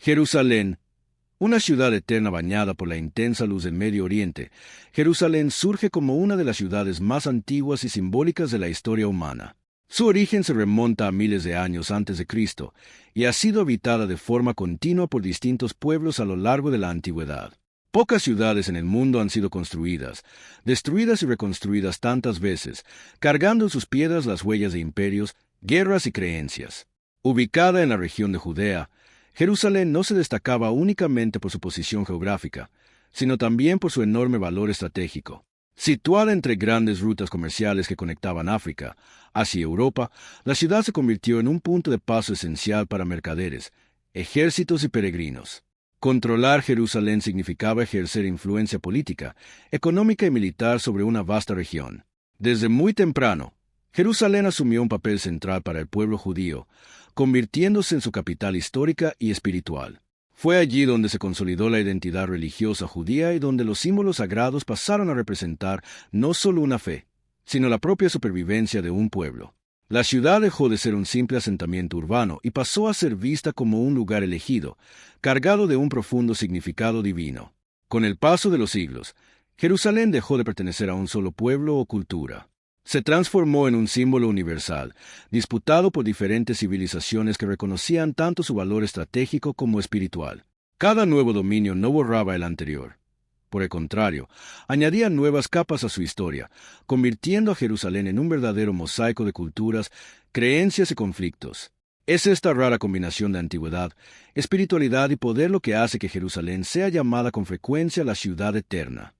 Jerusalén, una ciudad eterna bañada por la intensa luz del Medio Oriente, Jerusalén surge como una de las ciudades más antiguas y simbólicas de la historia humana. Su origen se remonta a miles de años antes de Cristo y ha sido habitada de forma continua por distintos pueblos a lo largo de la antigüedad. Pocas ciudades en el mundo han sido construidas, destruidas y reconstruidas tantas veces, cargando en sus piedras las huellas de imperios, guerras y creencias. Ubicada en la región de Judea, Jerusalén no se destacaba únicamente por su posición geográfica, sino también por su enorme valor estratégico. Situada entre grandes rutas comerciales que conectaban África, Asia y Europa, la ciudad se convirtió en un punto de paso esencial para mercaderes, ejércitos y peregrinos. Controlar Jerusalén significaba ejercer influencia política, económica y militar sobre una vasta región. Desde muy temprano, Jerusalén asumió un papel central para el pueblo judío, convirtiéndose en su capital histórica y espiritual. Fue allí donde se consolidó la identidad religiosa judía y donde los símbolos sagrados pasaron a representar no solo una fe, sino la propia supervivencia de un pueblo. La ciudad dejó de ser un simple asentamiento urbano y pasó a ser vista como un lugar elegido, cargado de un profundo significado divino. Con el paso de los siglos, Jerusalén dejó de pertenecer a un solo pueblo o cultura. Se transformó en un símbolo universal, disputado por diferentes civilizaciones que reconocían tanto su valor estratégico como espiritual. Cada nuevo dominio no borraba el anterior. Por el contrario, añadía nuevas capas a su historia, convirtiendo a Jerusalén en un verdadero mosaico de culturas, creencias y conflictos. Es esta rara combinación de antigüedad, espiritualidad y poder lo que hace que Jerusalén sea llamada con frecuencia la ciudad eterna.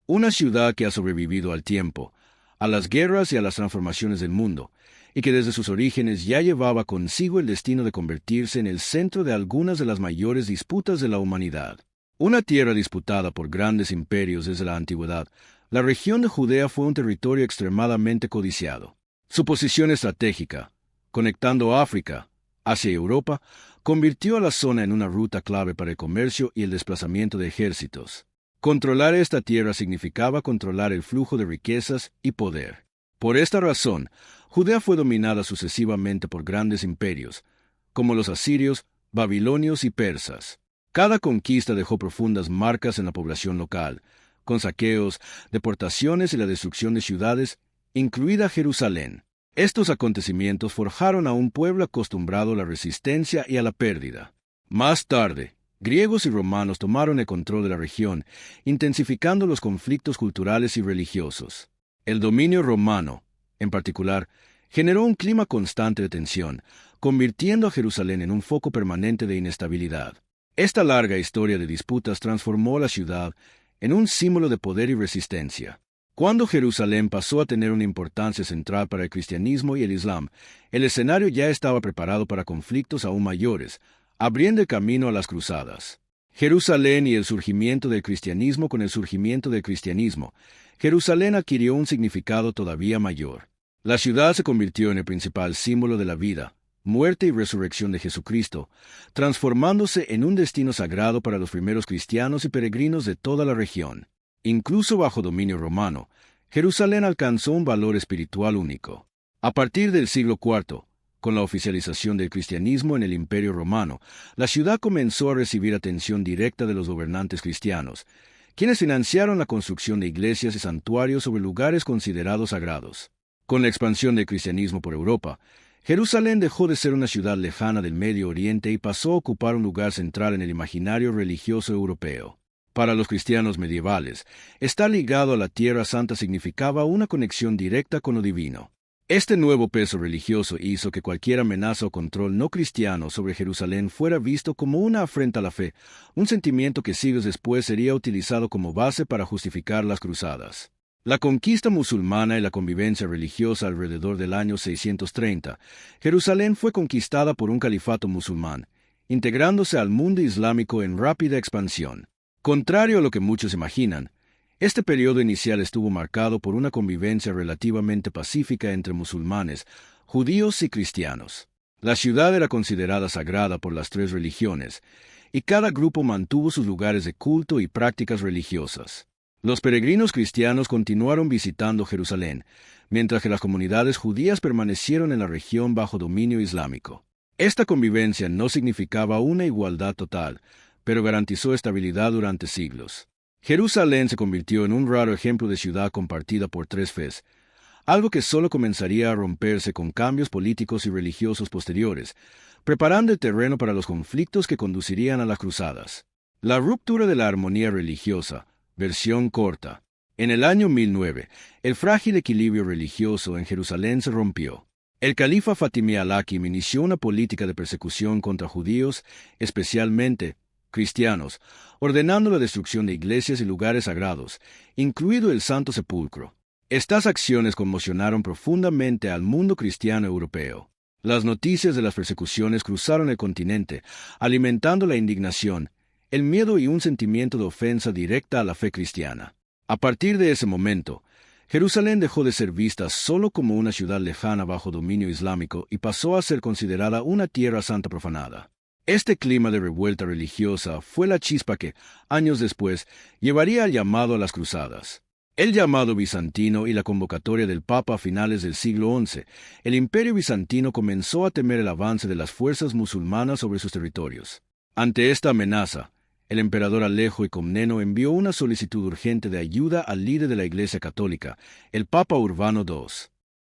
Una ciudad que ha sobrevivido al tiempo, a las guerras y a las transformaciones del mundo, y que desde sus orígenes ya llevaba consigo el destino de convertirse en el centro de algunas de las mayores disputas de la humanidad. Una tierra disputada por grandes imperios desde la antigüedad, la región de Judea fue un territorio extremadamente codiciado. Su posición estratégica, conectando África, Asia y Europa, convirtió a la zona en una ruta clave para el comercio y el desplazamiento de ejércitos. Controlar esta tierra significaba controlar el flujo de riquezas y poder. Por esta razón, Judea fue dominada sucesivamente por grandes imperios, como los asirios, babilonios y persas. Cada conquista dejó profundas marcas en la población local, con saqueos, deportaciones y la destrucción de ciudades, incluida Jerusalén. Estos acontecimientos forjaron a un pueblo acostumbrado a la resistencia y a la pérdida. Más tarde, griegos y romanos tomaron el control de la región, intensificando los conflictos culturales y religiosos. El dominio romano, en particular, generó un clima constante de tensión, convirtiendo a Jerusalén en un foco permanente de inestabilidad. Esta larga historia de disputas transformó la ciudad en un símbolo de poder y resistencia. Cuando Jerusalén pasó a tener una importancia central para el cristianismo y el islam, el escenario ya estaba preparado para conflictos aún mayores, abriendo el camino a las cruzadas. Jerusalén y el surgimiento del cristianismo. Con el surgimiento del cristianismo, Jerusalén adquirió un significado todavía mayor. La ciudad se convirtió en el principal símbolo de la vida, muerte y resurrección de Jesucristo, transformándose en un destino sagrado para los primeros cristianos y peregrinos de toda la región. Incluso bajo dominio romano, Jerusalén alcanzó un valor espiritual único. A partir del siglo IV, con la oficialización del cristianismo en el Imperio Romano, la ciudad comenzó a recibir atención directa de los gobernantes cristianos, quienes financiaron la construcción de iglesias y santuarios sobre lugares considerados sagrados. Con la expansión del cristianismo por Europa, Jerusalén dejó de ser una ciudad lejana del Medio Oriente y pasó a ocupar un lugar central en el imaginario religioso europeo. Para los cristianos medievales, estar ligado a la Tierra Santa significaba una conexión directa con lo divino. Este nuevo peso religioso hizo que cualquier amenaza o control no cristiano sobre Jerusalén fuera visto como una afrenta a la fe, un sentimiento que siglos después sería utilizado como base para justificar las cruzadas. La conquista musulmana y la convivencia religiosa alrededor del año 630, Jerusalén fue conquistada por un califato musulmán, integrándose al mundo islámico en rápida expansión. Contrario a lo que muchos imaginan, este periodo inicial estuvo marcado por una convivencia relativamente pacífica entre musulmanes, judíos y cristianos. La ciudad era considerada sagrada por las tres religiones, y cada grupo mantuvo sus lugares de culto y prácticas religiosas. Los peregrinos cristianos continuaron visitando Jerusalén, mientras que las comunidades judías permanecieron en la región bajo dominio islámico. Esta convivencia no significaba una igualdad total, pero garantizó estabilidad durante siglos. Jerusalén se convirtió en un raro ejemplo de ciudad compartida por tres fes, algo que solo comenzaría a romperse con cambios políticos y religiosos posteriores, preparando el terreno para los conflictos que conducirían a las cruzadas. La ruptura de la armonía religiosa, versión corta. En el año 1009, el frágil equilibrio religioso en Jerusalén se rompió. El califa Fatimí al-Hakim inició una política de persecución contra judíos, especialmente cristianos, ordenando la destrucción de iglesias y lugares sagrados, incluido el Santo Sepulcro. Estas acciones conmocionaron profundamente al mundo cristiano europeo. Las noticias de las persecuciones cruzaron el continente, alimentando la indignación, el miedo y un sentimiento de ofensa directa a la fe cristiana. A partir de ese momento, Jerusalén dejó de ser vista solo como una ciudad lejana bajo dominio islámico y pasó a ser considerada una tierra santa profanada. Este clima de revuelta religiosa fue la chispa que, años después, llevaría al llamado a las cruzadas. El llamado bizantino y la convocatoria del Papa a finales del siglo XI, el Imperio bizantino comenzó a temer el avance de las fuerzas musulmanas sobre sus territorios. Ante esta amenaza, el emperador Alejo y Comneno envió una solicitud urgente de ayuda al líder de la Iglesia Católica, el Papa Urbano II.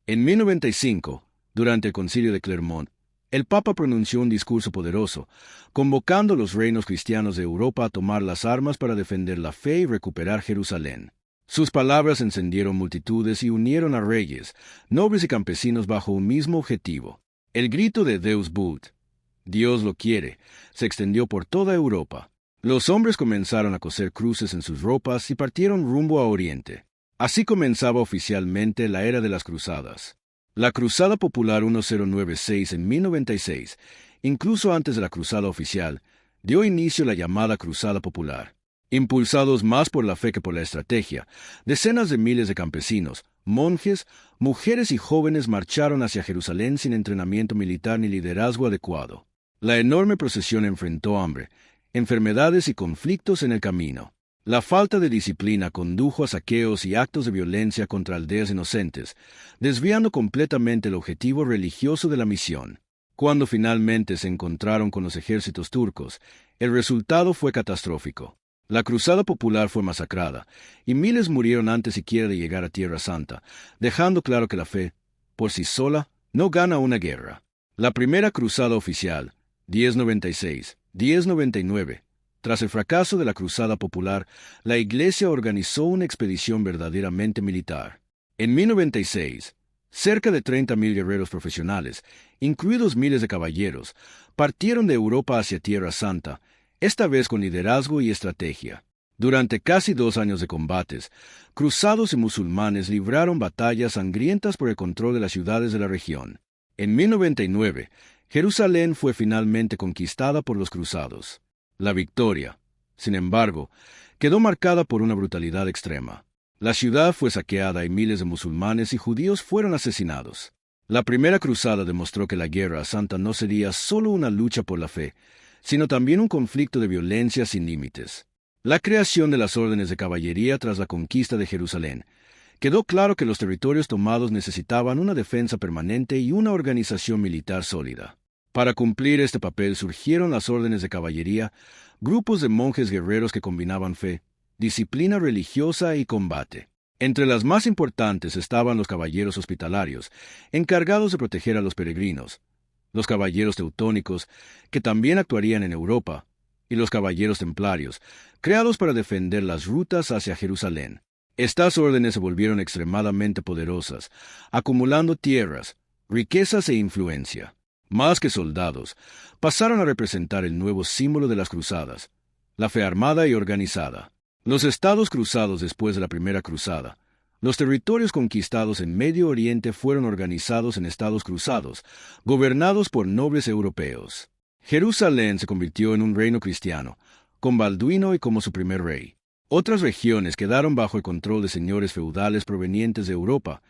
En 1095, durante el Concilio de Clermont, el Papa pronunció un discurso poderoso, convocando a los reinos cristianos de Europa a tomar las armas para defender la fe y recuperar Jerusalén. Sus palabras encendieron multitudes y unieron a reyes, nobles y campesinos bajo un mismo objetivo. El grito de Deus vult, Dios lo quiere, se extendió por toda Europa. Los hombres comenzaron a coser cruces en sus ropas y partieron rumbo a Oriente. Así comenzaba oficialmente la era de las cruzadas. La Cruzada Popular 1096 en 1096, incluso antes de la cruzada oficial, dio inicio a la llamada Cruzada Popular. Impulsados más por la fe que por la estrategia, decenas de miles de campesinos, monjes, mujeres y jóvenes marcharon hacia Jerusalén sin entrenamiento militar ni liderazgo adecuado. La enorme procesión enfrentó hambre, enfermedades y conflictos en el camino. La falta de disciplina condujo a saqueos y actos de violencia contra aldeas inocentes, desviando completamente el objetivo religioso de la misión. Cuando finalmente se encontraron con los ejércitos turcos, el resultado fue catastrófico. La Cruzada Popular fue masacrada, y miles murieron antes siquiera de llegar a Tierra Santa, dejando claro que la fe, por sí sola, no gana una guerra. La primera cruzada oficial, 1099. Tras el fracaso de la Cruzada Popular, la Iglesia organizó una expedición verdaderamente militar. En 1096, cerca de 30.000 guerreros profesionales, incluidos miles de caballeros, partieron de Europa hacia Tierra Santa, esta vez con liderazgo y estrategia. Durante casi 2 años de combates, cruzados y musulmanes libraron batallas sangrientas por el control de las ciudades de la región. En 1099, Jerusalén fue finalmente conquistada por los cruzados. La victoria, sin embargo, quedó marcada por una brutalidad extrema. La ciudad fue saqueada y miles de musulmanes y judíos fueron asesinados. La primera cruzada demostró que la guerra santa no sería solo una lucha por la fe, sino también un conflicto de violencia sin límites. La creación de las órdenes de caballería tras la conquista de Jerusalén. Quedó claro que los territorios tomados necesitaban una defensa permanente y una organización militar sólida. Para cumplir este papel surgieron las órdenes de caballería, grupos de monjes guerreros que combinaban fe, disciplina religiosa y combate. Entre las más importantes estaban los caballeros hospitalarios, encargados de proteger a los peregrinos, los caballeros teutónicos, que también actuarían en Europa, y los caballeros templarios, creados para defender las rutas hacia Jerusalén. Estas órdenes se volvieron extremadamente poderosas, acumulando tierras, riquezas e influencia. Más que soldados, pasaron a representar el nuevo símbolo de las cruzadas, la fe armada y organizada. Los estados cruzados después de la primera cruzada. Los territorios conquistados en Medio Oriente fueron organizados en estados cruzados, gobernados por nobles europeos. Jerusalén se convirtió en un reino cristiano, con Balduino y como su primer rey. Otras regiones quedaron bajo el control de señores feudales provenientes de Europa,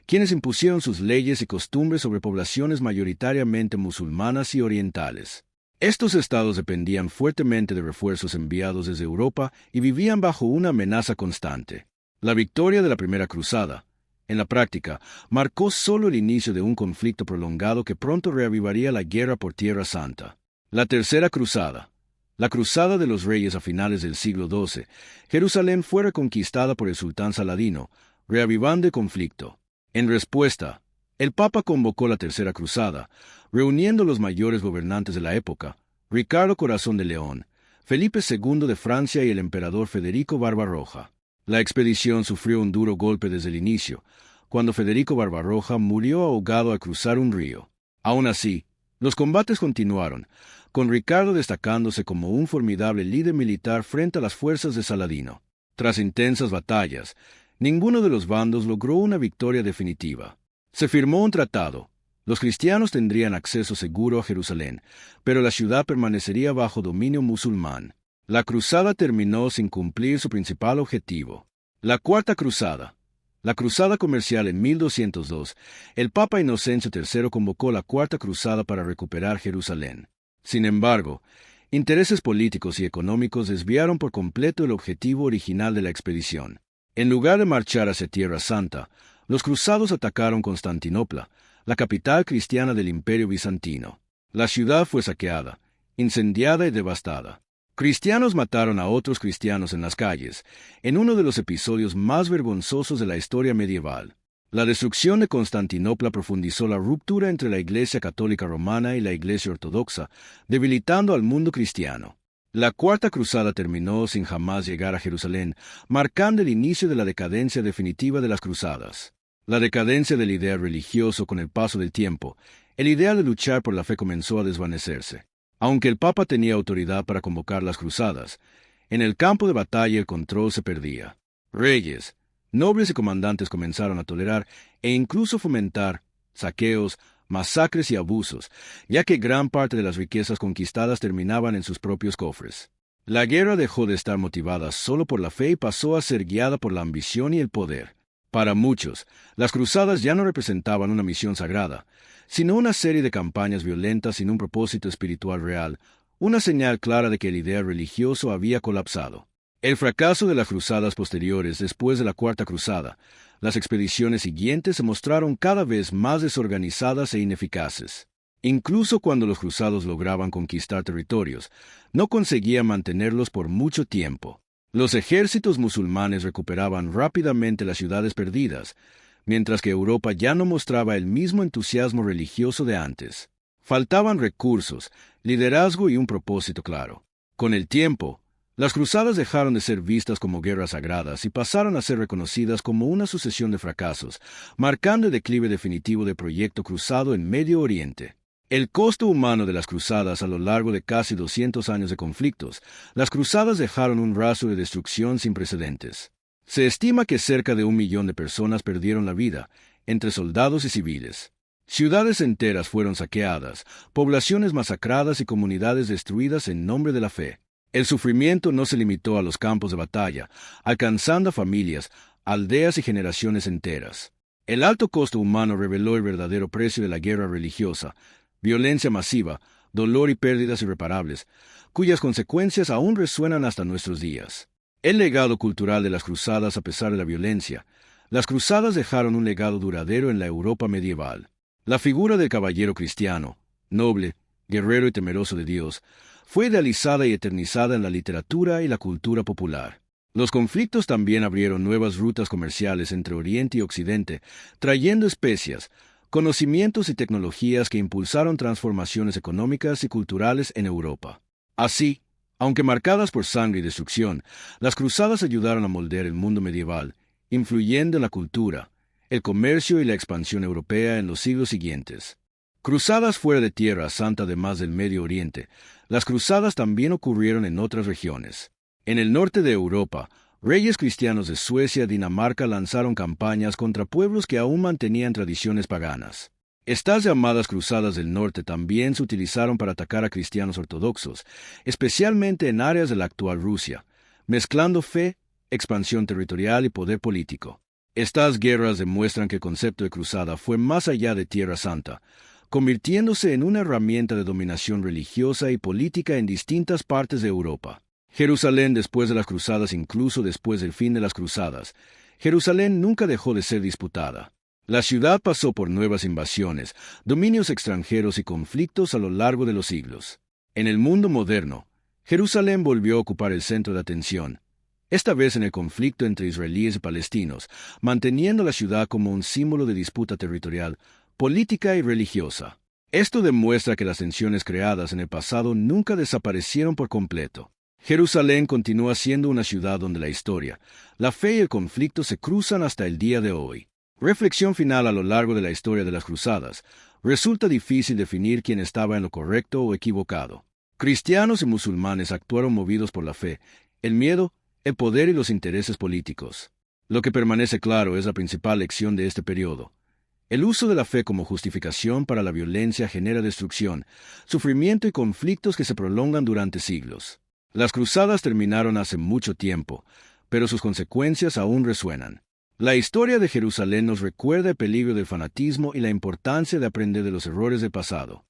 quienes impusieron sus leyes y costumbres sobre poblaciones mayoritariamente musulmanas y orientales. Estos estados dependían fuertemente de refuerzos enviados desde Europa y vivían bajo una amenaza constante. La victoria de la primera cruzada, En la práctica, marcó solo el inicio de un conflicto prolongado que pronto reavivaría la guerra por Tierra Santa. La Tercera Cruzada. La Cruzada de los Reyes a finales del siglo XII, Jerusalén fue reconquistada por el sultán Saladino, reavivando el conflicto. En respuesta, el Papa convocó la Tercera Cruzada, reuniendo los mayores gobernantes de la época, Ricardo Corazón de León, Felipe II de Francia y el emperador Federico Barbarroja. La expedición sufrió un duro golpe desde el inicio, cuando Federico Barbarroja murió ahogado al cruzar un río. Aún así, los combates continuaron, con Ricardo destacándose como un formidable líder militar frente a las fuerzas de Saladino. Tras intensas batallas, ninguno de los bandos logró una victoria definitiva. Se firmó un tratado. Los cristianos tendrían acceso seguro a Jerusalén, pero la ciudad permanecería bajo dominio musulmán. La cruzada terminó sin cumplir su principal objetivo. La Cuarta Cruzada. La cruzada comercial en 1202, el Papa Inocencio III convocó la Cuarta Cruzada para recuperar Jerusalén. Sin embargo, intereses políticos y económicos desviaron por completo el objetivo original de la expedición. En lugar de marchar hacia Tierra Santa, los cruzados atacaron Constantinopla, la capital cristiana del Imperio Bizantino. La ciudad fue saqueada, incendiada y devastada. Cristianos mataron a otros cristianos en las calles, en uno de los episodios más vergonzosos de la historia medieval. La destrucción de Constantinopla profundizó la ruptura entre la Iglesia Católica Romana y la Iglesia Ortodoxa, debilitando al mundo cristiano. La Cuarta Cruzada terminó sin jamás llegar a Jerusalén, marcando el inicio de la decadencia definitiva de las cruzadas. La decadencia del ideal religioso con el paso del tiempo, el ideal de luchar por la fe comenzó a desvanecerse. Aunque el Papa tenía autoridad para convocar las cruzadas, en el campo de batalla el control se perdía. Reyes, nobles y comandantes comenzaron a tolerar e incluso fomentar saqueos, masacres y abusos, ya que gran parte de las riquezas conquistadas terminaban en sus propios cofres. La guerra dejó de estar motivada solo por la fe y pasó a ser guiada por la ambición y el poder. Para muchos, las cruzadas ya no representaban una misión sagrada, sino una serie de campañas violentas sin un propósito espiritual real, una señal clara de que el ideal religioso había colapsado. El fracaso de las cruzadas posteriores después de la Cuarta Cruzada, las expediciones siguientes se mostraron cada vez más desorganizadas e ineficaces. Incluso cuando los cruzados lograban conquistar territorios, no conseguían mantenerlos por mucho tiempo. Los ejércitos musulmanes recuperaban rápidamente las ciudades perdidas, mientras que Europa ya no mostraba el mismo entusiasmo religioso de antes. Faltaban recursos, liderazgo y un propósito claro. Con el tiempo, las cruzadas dejaron de ser vistas como guerras sagradas y pasaron a ser reconocidas como una sucesión de fracasos, marcando el declive definitivo del proyecto cruzado en Medio Oriente. El costo humano de las cruzadas a lo largo de casi 200 años de conflictos, las cruzadas dejaron un rastro de destrucción sin precedentes. Se estima que cerca de 1 millón de personas perdieron la vida, entre soldados y civiles. Ciudades enteras fueron saqueadas, poblaciones masacradas y comunidades destruidas en nombre de la fe. El sufrimiento no se limitó a los campos de batalla, alcanzando a familias, aldeas y generaciones enteras. El alto costo humano reveló el verdadero precio de la guerra religiosa, violencia masiva, dolor y pérdidas irreparables, cuyas consecuencias aún resuenan hasta nuestros días. El legado cultural de las cruzadas a pesar de la violencia. Las cruzadas dejaron un legado duradero en la Europa medieval. La figura del caballero cristiano, noble, guerrero y temeroso de Dios, fue idealizada y eternizada en la literatura y la cultura popular. Los conflictos también abrieron nuevas rutas comerciales entre Oriente y Occidente, trayendo especias, conocimientos y tecnologías que impulsaron transformaciones económicas y culturales en Europa. Así, aunque marcadas por sangre y destrucción, las cruzadas ayudaron a moldear el mundo medieval, influyendo en la cultura, el comercio y la expansión europea en los siglos siguientes. Cruzadas fuera de Tierra Santa además del Medio Oriente, las cruzadas también ocurrieron en otras regiones. En el norte de Europa, reyes cristianos de Suecia y Dinamarca lanzaron campañas contra pueblos que aún mantenían tradiciones paganas. Estas llamadas cruzadas del norte también se utilizaron para atacar a cristianos ortodoxos, especialmente en áreas de la actual Rusia, mezclando fe, expansión territorial y poder político. Estas guerras demuestran que el concepto de cruzada fue más allá de Tierra Santa, convirtiéndose en una herramienta de dominación religiosa y política en distintas partes de Europa. Jerusalén después de las cruzadas, incluso después del fin de las cruzadas, Jerusalén nunca dejó de ser disputada. La ciudad pasó por nuevas invasiones, dominios extranjeros y conflictos a lo largo de los siglos. En el mundo moderno, Jerusalén volvió a ocupar el centro de atención, esta vez en el conflicto entre israelíes y palestinos, manteniendo la ciudad como un símbolo de disputa territorial, política y religiosa. Esto demuestra que las tensiones creadas en el pasado nunca desaparecieron por completo. Jerusalén continúa siendo una ciudad donde la historia, la fe y el conflicto se cruzan hasta el día de hoy. Reflexión final: a lo largo de la historia de las cruzadas, resulta difícil definir quién estaba en lo correcto o equivocado. Cristianos y musulmanes actuaron movidos por la fe, el miedo, el poder y los intereses políticos. Lo que permanece claro es la principal lección de este periodo. El uso de la fe como justificación para la violencia genera destrucción, sufrimiento y conflictos que se prolongan durante siglos. Las cruzadas terminaron hace mucho tiempo, pero sus consecuencias aún resuenan. La historia de Jerusalén nos recuerda el peligro del fanatismo y la importancia de aprender de los errores del pasado.